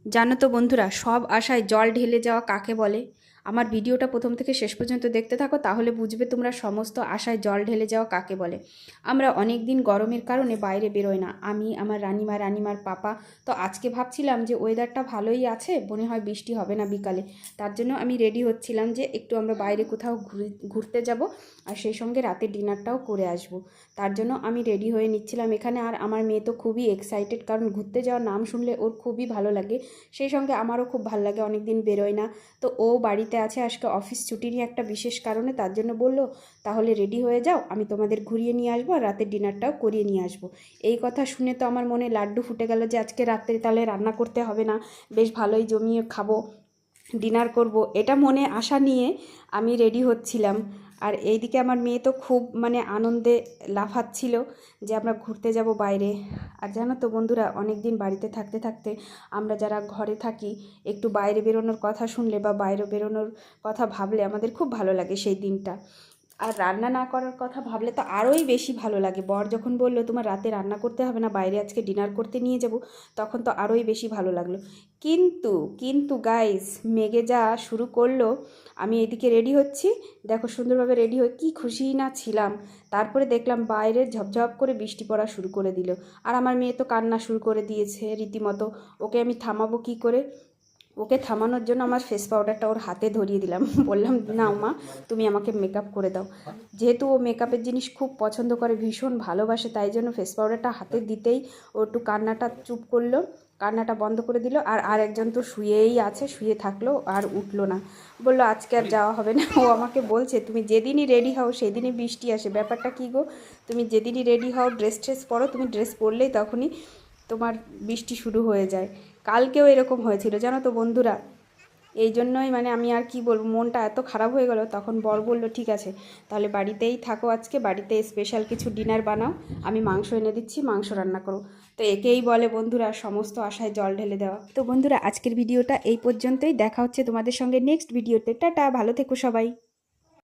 জানো তো বন্ধুরা, সব আশায় জল ঢেলে যাওয়া কাকে বলে? আমার ভিডিওটা প্রথম থেকে শেষ পর্যন্ত দেখতে থাকো, তাহলে বুঝবে তোমরা সমস্ত আশায় জল ঢেলে যাওয়া কাকে বলে। আমরা অনেক দিন গরমের কারণে বাইরে বেরোই না, আমি, আমার রানিমার পাপা। তো আজকে ভাবছিলাম যে ওয়েদারটা ভালোই আছে, মনে হয় বৃষ্টি হবে না বিকালে। তার জন্য আমি রেডি হচ্ছিলাম যে একটু আমরা বাইরে কোথাও ঘুরতে যাব, আর সেই সঙ্গে রাতে ডিনারটাও করে আসব। তার জন্য আমি রেডি হয়ে নিচ্ছিলাম এখানে। আর আমার মেয়ে তো খুবই এক্সাইটেড, কারণ ঘুরতে যাওয়ার নাম শুনলে ওর খুবই ভালো লাগে। সেই সঙ্গে আমারও খুব ভালো লাগে, অনেক দিন বেরোয় না। তো ও বাড়িতে আছে, আজকে অফিস ছুটি নিয়ে একটা বিশেষ কারণে, তার জন্য বললো তাহলে রেডি হয়ে যাও, আমি তোমাদের ঘুরিয়ে নিয়ে আসবো আর রাতের ডিনারটাও করিয়ে নিয়ে আসবো। এই কথা শুনে তো আমার মনে লাড্ডু ফুটে গেল যে আজকে রাত্রে তাহলে রান্না করতে হবে না, বেশ ভালোই জমিয়ে খাবো, ডিনার করব, এটা মনে আশা নিয়ে আমি রেডি হচ্ছিলাম। আর এইদিকে আমার মেয়ে তো খুব আনন্দে লাফাচ্ছিল যে আমরা ঘুরতে যাব বাইরে। আর জানো তো বন্ধুরা, অনেক দিন বাড়িতে থাকতে থাকতে আমরা যারা ঘরে থাকি, একটু বাইরে বেরোনোর কথা শুনলে বা বাইরে বেরোনোর কথা ভাবলে আমাদের খুব ভালো লাগে সেই দিনটা। আর রান্না না করার কথা ভাবলে তো আরোই বেশি ভালো লাগে। বর যখন বললো তোমার রাতে রান্না করতে হবে না, বাইরে আজকে ডিনার করতে নিয়ে যাব, তখন তো আরোই বেশি ভালো লাগলো। কিন্তু কিন্তু গাইস, মেঘে যা শুরু করলো। আমি এদিকে রেডি হচ্ছি, দেখো সুন্দরভাবে রেডি হয়ে কী খুশি না ছিলাম। তারপরে দেখলাম বাইরে ঝপঝপ করে বৃষ্টি পড়া শুরু করে দিল। আর আমার মেয়ে তো কান্না শুরু করে দিয়েছে রীতিমতো। ওকে আমি থামাবো কী করে? ওকে থামানোর জন্য আমার ফেস পাউডারটা ওর হাতে ধরিয়ে দিলাম। বললাম নাও মা, তুমি আমাকে মেকআপ করে দাও। যেহেতু ও মেকআপের জিনিস খুব পছন্দ করে, ভীষণ ভালোবাসে, তাই জন্য ফেস পাউডারটা হাতে দিতেই ও একটু কান্নাটা চুপ করলো, কান্নাটা বন্ধ করে দিল। আর আরেকজন তো শুয়েই আছে, শুয়ে থাকলো আর উঠলো না। বললো আজকে আর যাওয়া হবে না। ও আমাকে বলছে তুমি যেদিনই রেডি হও সেদিনই বৃষ্টি আসে, ব্যাপারটা কী গো? তুমি যেদিনই রেডি হও, ড্রেস পরো, তুমি ড্রেস পরলেই তখনই তোমার বৃষ্টি শুরু হয়ে যায়। কালকেও এরকম হয়েছিল জানো তো বন্ধুরা। এই জন্যই আমি আর কি বলবো, মনটা এত খারাপ হয়ে গেল। তখন বর বলল ঠিক আছে, তাহলে বাড়িতেই থাকো, আজকে বাড়িতে স্পেশাল কিছু ডিনার বানাও, আমি মাংস এনে দিচ্ছি, মাংস রান্না করো। তো একেই বলে বন্ধুরা সমস্ত আশায় জল ঢেলে দেওয়া। তো বন্ধুরা, আজকের ভিডিওটা এই পর্যন্তই, দেখা হচ্ছে তোমাদের সঙ্গে নেক্সট ভিডিওতে। টাটা, ভালো থেকো সবাই।